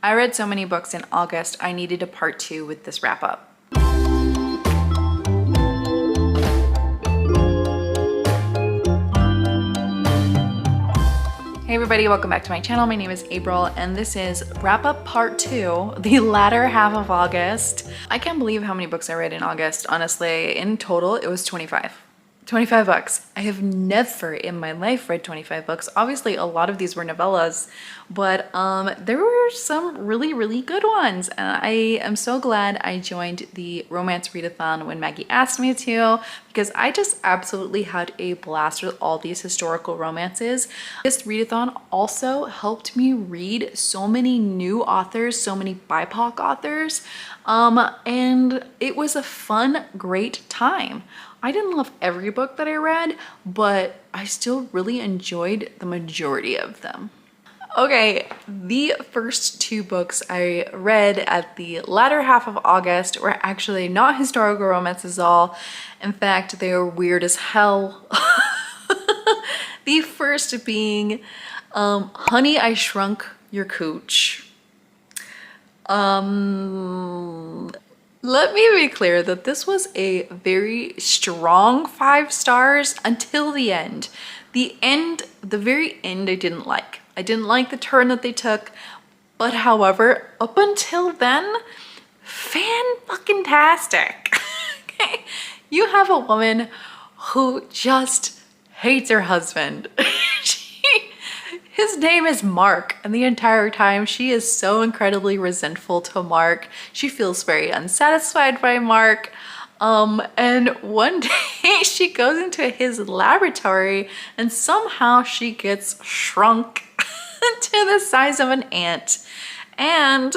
I read so many books in August, I needed a part 2 with this wrap up. Hey everybody, welcome back to my channel. My name is April and this is wrap up part 2, the latter half of August. I can't believe how many books I read in August. Honestly, in total, it was 25 bucks. I have never in my life read 25 books. Obviously, a lot of these were novellas, but there were some really good ones. And I am so glad I joined the romance readathon when Maggie asked me to, because I just absolutely had a blast with all these historical romances. This readathon also helped me read so many new authors, so many BIPOC authors, and it was a fun, great time. I didn't love every book that I read, but I still really enjoyed the majority of them. Okay, the first 2 books I read at the latter half of August were actually not historical romances at all. In fact, they were weird as hell. The first being Honey, I Shrunk Your Cooch. Let me be clear that this was a very strong 5 stars until the end. The very end I didn't like. I didn't like the turn that they took, but however, up until then, fan-fucking-tastic. Okay? You have a woman who just hates her husband. His name is Mark, and the entire time she is so incredibly resentful to Mark. She feels very unsatisfied by Mark. And one day she goes into his laboratory and somehow she gets shrunk to the size of an ant. And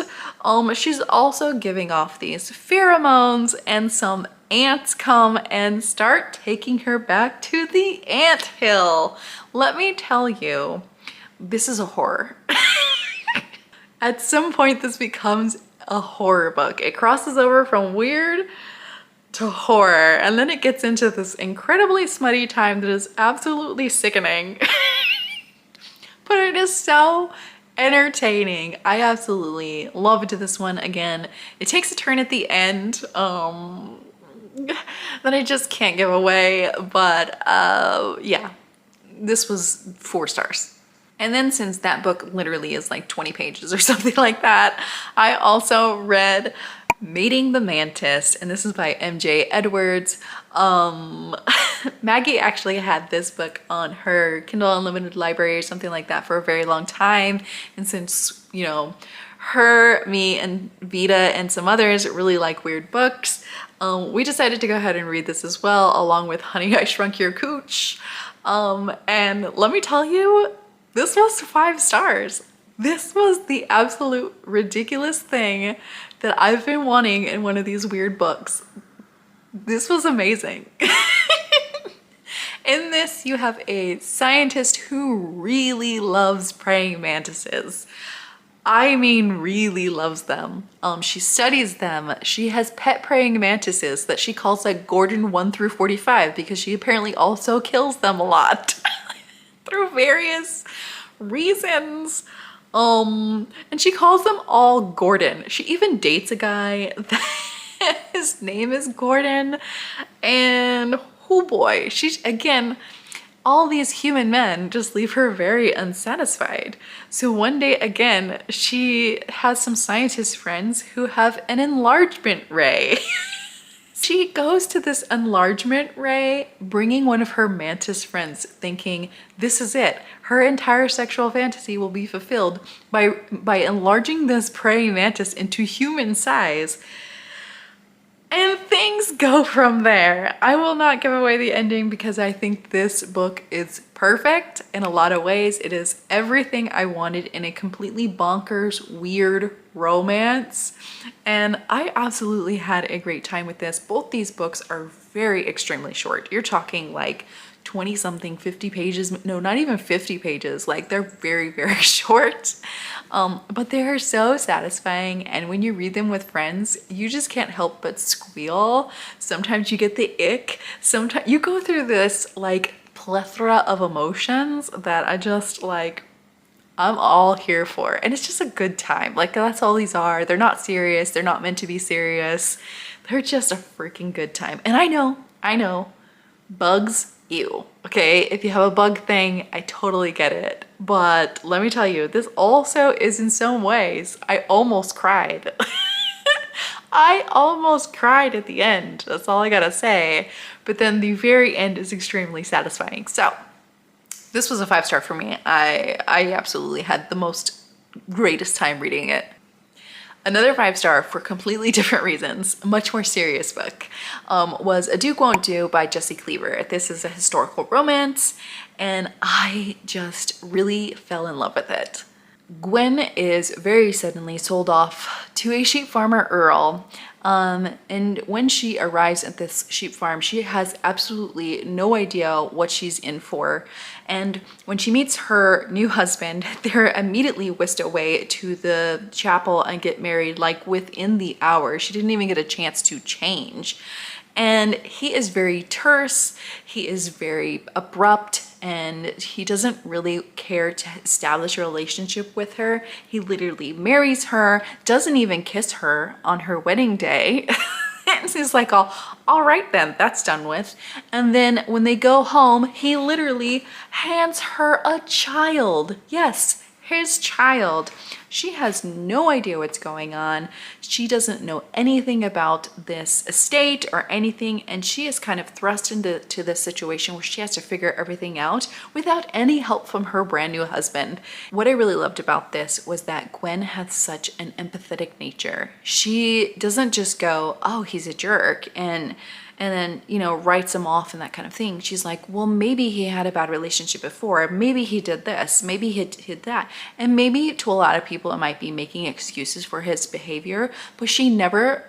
she's also giving off these pheromones, and some ants come and start taking her back to the anthill. Let me tell you, this is a horror. At some point, this becomes a horror book. It crosses over from weird to horror, and then it gets into this incredibly smutty time that is absolutely sickening. But it is so entertaining. I absolutely loved this one. Again, it takes a turn at the end that I just can't give away, but yeah, this was 4 stars. And then since that book literally is like 20 pages or something like that, I also read Mating the Mantis, and this is by MJ Edwards. Maggie actually had this book on her Kindle Unlimited library or something like that for a very long time. And since, you know, her, me, and Vita and some others really like weird books, we decided to go ahead and read this as well, along with Honey, I Shrunk Your Cooch. And let me tell you, this was 5 stars. This was the absolute ridiculous thing that I've been wanting in one of these weird books. This was amazing. In this, you have a scientist who really loves praying mantises. I mean, really loves them. She studies them. She has pet praying mantises that she calls like Gordon 1 through 45 because she apparently also kills them a lot. Through various reasons. And she calls them all Gordon. She even dates a guy that his name is Gordon. And oh boy, again, all these human men just leave her very unsatisfied. So one day again, she has some scientist friends who have an enlargement ray. She goes to this enlargement ray, bringing one of her mantis friends, thinking this is it. Her entire sexual fantasy will be fulfilled by enlarging this praying mantis into human size. And things go from there. I will not give away the ending because I think this book is perfect in a lot of ways. It is everything I wanted in a completely bonkers, weird romance. And I absolutely had a great time with this. Both these books are very extremely short. You're talking like 20 something, 50 pages. No, not even 50 pages. Like they're very short. But they are so satisfying, and when you read them with friends, you just can't help but squeal. Sometimes you get the ick. Sometimes you go through this like plethora of emotions that I just like, I'm all here for. And it's just a good time. Like that's all these are. They're not serious. They're not meant to be serious. They're just a freaking good time. And I know, bugs, ew. Okay, if you have a bug thing, I totally get it. But let me tell you, this also is in some ways, I almost cried. I almost cried at the end. That's all I gotta say. But then the very end is extremely satisfying. So this was a 5-star for me. I absolutely had the most greatest time reading it. Another 5-star for completely different reasons, a much more serious book, was A Duke Won't Do by Jesse Cleaver. This is a historical romance, and I just really fell in love with it. Gwen is very suddenly sold off to a sheep farmer, Earl. And when she arrives at this sheep farm, she has absolutely no idea what she's in for. And when she meets her new husband, they're immediately whisked away to the chapel and get married like within the hour. She didn't even get a chance to change. And he is very terse, he is very abrupt, and he doesn't really care to establish a relationship with her. He literally marries her, doesn't even kiss her on her wedding day. And he's like, all right then, that's done with. And then when they go home, he literally hands her a child. Yes, his child. She has no idea what's going on. She doesn't know anything about this estate or anything, and she is kind of thrust into this situation where she has to figure everything out without any help from her brand new husband. What I really loved about this was that Gwen has such an empathetic nature. She doesn't just go, oh, he's a jerk, and then, you know, writes him off and that kind of thing. She's like, well, maybe he had a bad relationship before. Maybe he did this. Maybe he did that. And maybe to a lot of people, it might be making excuses for his behavior, but she never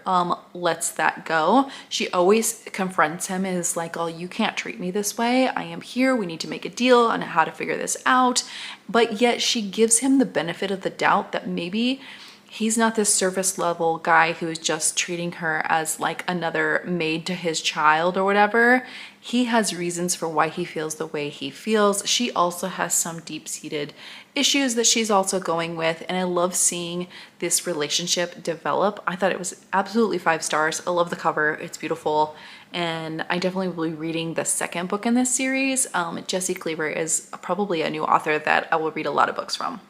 lets that go. She always confronts him and is like, oh, you can't treat me this way. I am here. We need to make a deal on how to figure this out. But yet she gives him the benefit of the doubt that maybe he's not this surface level guy who's just treating her as like another maid to his child or whatever. He has reasons for why he feels the way he feels. She also has some deep-seated issues that she's also going with, and I love seeing this relationship develop. I thought it was absolutely 5 stars. I love the cover. It's beautiful. And I definitely will be reading the second book in this series. Jesse Cleaver is probably a new author that I will read a lot of books from.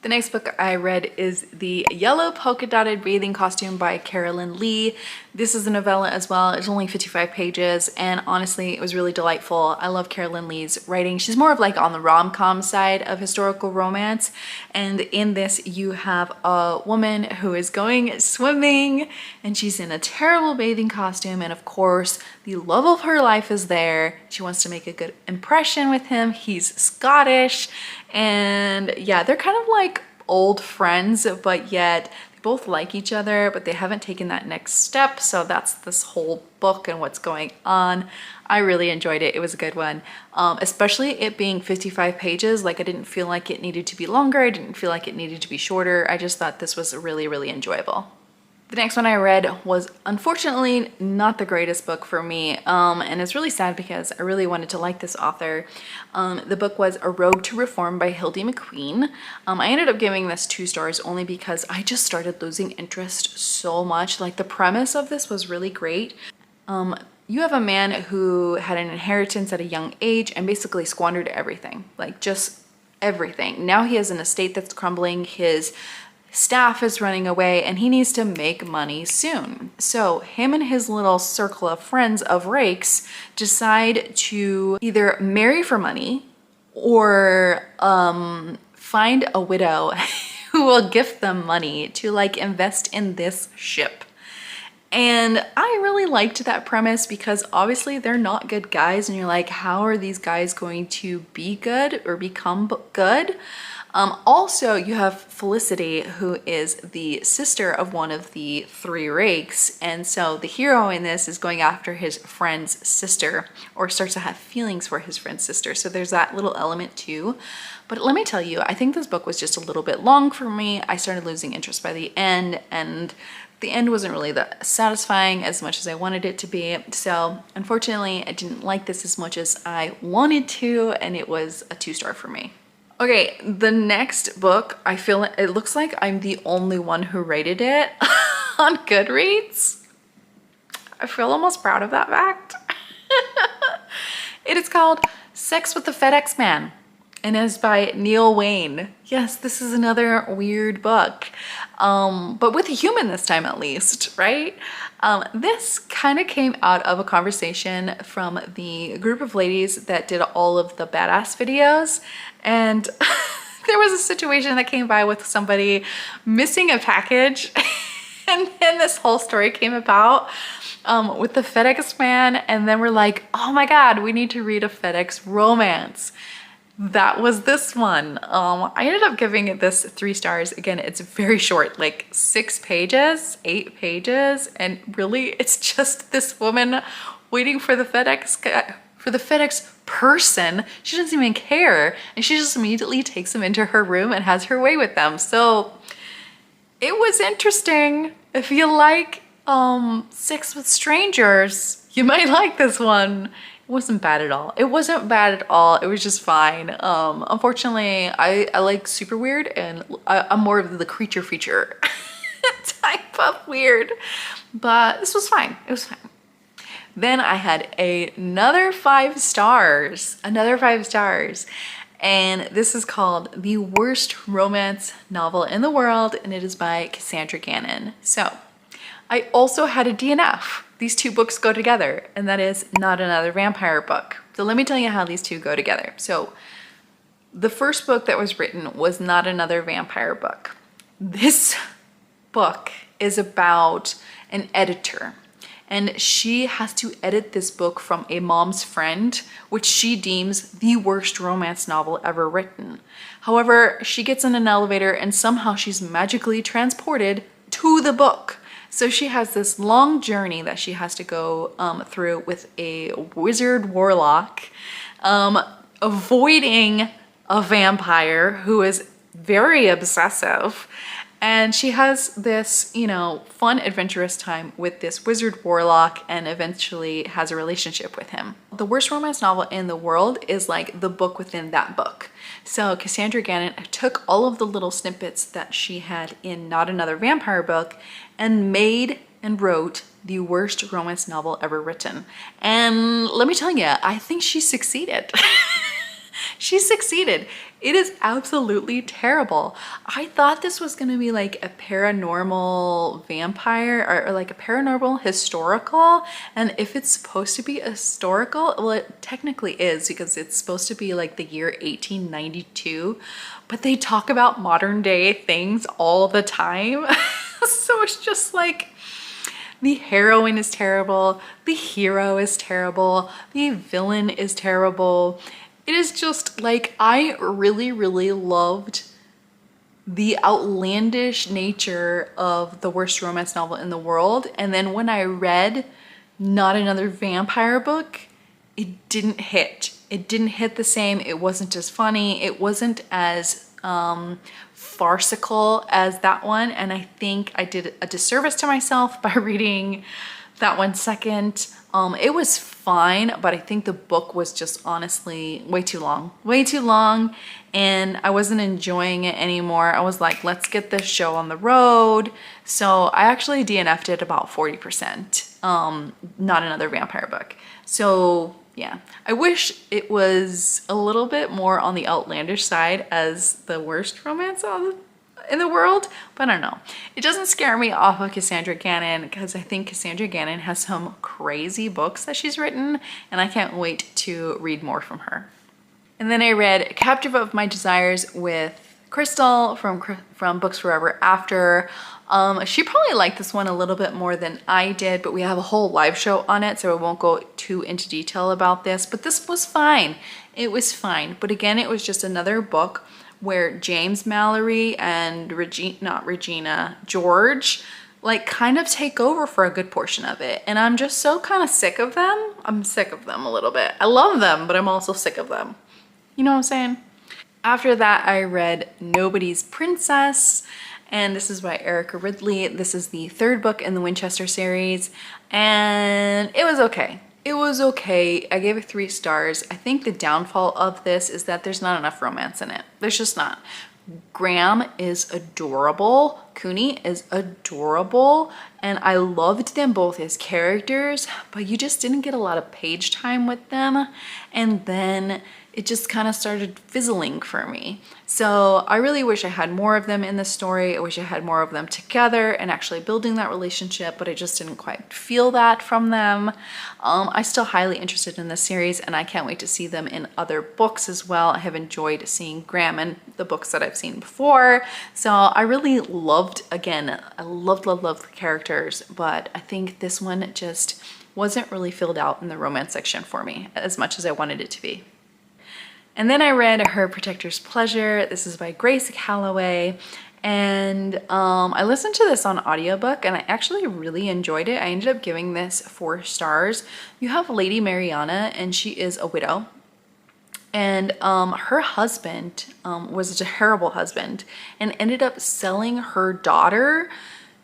The next book I read is The Yellow Polka Dotted Bathing Costume by Carolyn Lee. This is a novella as well. It's only 55 pages, and honestly, it was really delightful. I love Carolyn Lee's writing. She's more of like on the rom-com side of historical romance, and in this you have a woman who is going swimming, and she's in a terrible bathing costume, and of course, the love of her life is there. She wants to make a good impression with him. He's Scottish, and yeah, they're kind of like old friends, but yet they both like each other, but they haven't taken that next step. So that's this whole book and what's going on. I really enjoyed it. It was a good one, especially it being 55 pages. Like I didn't feel like it needed to be longer. I didn't feel like it needed to be shorter. I just thought this was really, really enjoyable. The next one I read was unfortunately not the greatest book for me, and it's really sad because I really wanted to like this author. The book was A Road to Reform by Hildy McQueen. I ended up giving this 2 stars only because I just started losing interest so much. Like the premise of this was really great. You have a man who had an inheritance at a young age and basically squandered everything, like just everything. Now he has an estate that's crumbling. His staff is running away and he needs to make money soon. So him and his little circle of friends of rakes decide to either marry for money or find a widow who will gift them money to like invest in this ship. And I really liked that premise because obviously they're not good guys, and you're like, how are these guys going to be good or become good? Also, you have Felicity, who is the sister of one of the 3 rakes, and so the hero in this is going after his friend's sister, or starts to have feelings for his friend's sister, so there's that little element too. But let me tell you, I think this book was just a little bit long for me. I started losing interest by the end, and the end wasn't really that satisfying as much as I wanted it to be, so unfortunately I didn't like this as much as I wanted to, and it was a 2 star for me. Okay, the next book, I feel it looks like I'm the only one who rated it on Goodreads. I feel almost proud of that fact. It is called Sex with the Fedex Man and is by Neil Wayne. Yes, this is another weird book, but with a human this time at least, right? This kind of came out of a conversation from the group of ladies that did all of the badass videos, and there was a situation that came by with somebody missing a package and then this whole story came about with the Fedex Man, and then we're like, oh my god, we need to read a Fedex romance. That was this one. I ended up giving it this 3 stars. Again, it's very short, like 6 pages, 8 pages, and really it's just this woman waiting for the FedEx person. She doesn't even care, and she just immediately takes them into her room and has her way with them. So it was interesting. If you like sex with strangers, you might like this one. It wasn't bad at all. It wasn't bad at all. It was just fine. Unfortunately, I like super weird, and I'm more of the creature feature type of weird, but this was fine. It was fine. Then I had another 5 stars, and this is called The Worst Romance Novel in the World, and it is by Cassandra Gannon. So I also had a DNF. These 2 books go together, and that is Not Another Vampire Book. So let me tell you how these 2 go together. So the first book that was written was Not Another Vampire Book. This book is about an editor, and she has to edit this book from a mom's friend, which she deems the worst romance novel ever written. However, she gets in an elevator and somehow she's magically transported to the book. So she has this long journey that she has to go through with a wizard warlock, avoiding a vampire who is very obsessive. And she has this, you know, fun, adventurous time with this wizard warlock, and eventually has a relationship with him. The worst romance novel in the world is like the book within that book. So Cassandra Gannon took all of the little snippets that she had in Not Another Vampire Book and made and wrote the worst romance novel ever written. And let me tell you, I think she succeeded. She succeeded. It is absolutely terrible. I thought this was gonna be like a paranormal vampire or like a paranormal historical. And if it's supposed to be historical, well, it technically is, because it's supposed to be like the year 1892, but they talk about modern day things all the time. So it's just like, the heroine is terrible, the hero is terrible, the villain is terrible. It is just like, I really, really loved the outlandish nature of the worst romance novel in the world. And then when I read Not Another Vampire Book, it didn't hit. It didn't hit the same. It wasn't as funny. It wasn't as farcical as that one. And I think I did a disservice to myself by reading that one second. It was fine, but I think the book was just honestly way too long, and I wasn't enjoying it anymore. I was like, let's get this show on the road. So I actually DNF'd it about 40%, Not Another Vampire Book. So yeah, I wish it was a little bit more on the outlandish side as the worst romance in the world, but I don't know. It doesn't scare me off of Cassandra Gannon, because I think Cassandra Gannon has some crazy books that she's written, and I can't wait to read more from her. And then I read Captive of My Desires with Crystal from Books Forever After. She probably liked this one a little bit more than I did, but we have a whole live show on it, so I won't go too into detail about this, but this was fine. It was fine, but again, it was just another book where James Mallory and George, like kind of take over for a good portion of it. And I'm just so kind of sick of them. I'm sick of them a little bit. I love them, but I'm also sick of them. You know what I'm saying? After that, I read Nobody's Princess, and this is by Erica Ridley. This is the 3rd book in the Winchester series, and it was okay. It was okay. I gave it 3 stars. I think the downfall of this is that there's not enough romance in it. There's just not. Graham is adorable. Cooney is adorable. And I loved them both as characters, but you just didn't get a lot of page time with them. And then it just kind of started fizzling for me. So I really wish I had more of them in the story. I wish I had more of them together and actually building that relationship, but I just didn't quite feel that from them. I'm still highly interested in this series and I can't wait to see them in other books as well. I have enjoyed seeing Graham in the books that I've seen before. So I really loved, again, I loved the characters, but I think this one just wasn't really filled out in the romance section for me as much as I wanted it to be. And then I read Her Protector's Pleasure. This is by Grace Calloway. And I listened to this on audiobook and I actually really enjoyed it. I ended up giving this 4 stars. You have Lady Mariana and she is a widow. And her husband was a terrible husband and ended up selling her daughter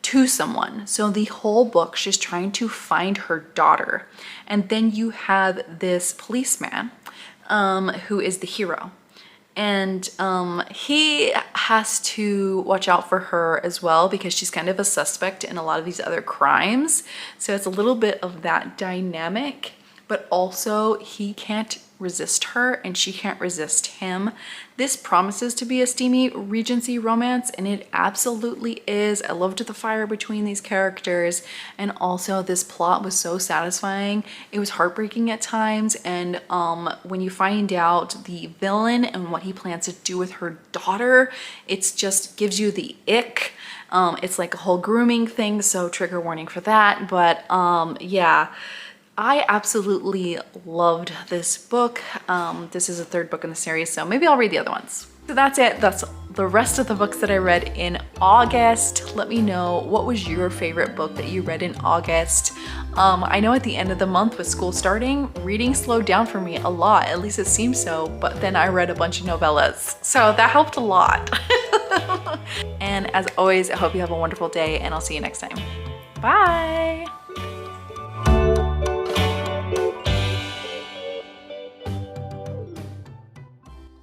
to someone. So the whole book, she's trying to find her daughter. And then you have this policeman who is the hero. And he has to watch out for her as well because she's kind of a suspect in a lot of these other crimes. So it's a little bit of that dynamic, but also he can't resist her and she can't resist him. This promises to be a steamy Regency romance and it absolutely is. I loved the fire between these characters and also this plot was so satisfying. It was heartbreaking at times and when you find out the villain and what he plans to do with her daughter, it's just gives you the ick. It's like a whole grooming thing, so trigger warning for that, but yeah. I absolutely loved this book. This is the 3rd book in the series, so maybe I'll read the other ones. So that's it. That's the rest of the books that I read in August. Let me know, what was your favorite book that you read in August? I know at the end of the month with school starting, reading slowed down for me a lot, at least it seems so, but then I read a bunch of novellas. So that helped a lot. And as always, I hope you have a wonderful day and I'll see you next time. Bye.